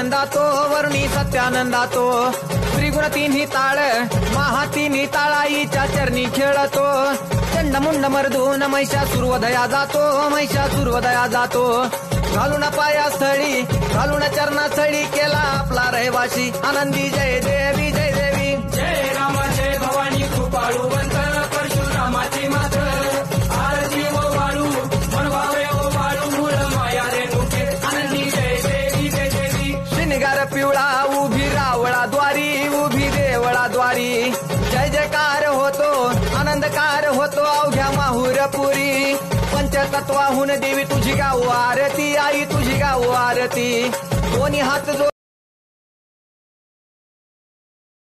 आनंदातो वरुणी सत्यानंदातो त्रिगुण तिन्ही ताळ महा तिन्ही ताळाईच्या चरणी खेळतो चंडमुंड मर्दून महिषासुरवधया जातो महिषासुरवधया जातो घालून पायास्थळी घालून चरणास्थळी केला आपला रहिवाशी आनंदी जय देवी जय देवी जय रामा जय भवानी कृपाळूवंत परशुरामाची मात आरती ओ वाळू मनवावे ओ वाळू मूळ माया रेणुके आनंदी जय देवी जय देवी श्रीनिगार पिवळा उभी रावळाद्वारी उभी देवळाद्वारी जय जयकार होतो आनंदकार होतो अवघ्या माहुरपुरी पंचतत्वाहून देवी तुझी गाऊ आरती आई तुझी गाऊ आरती दोन्ही हात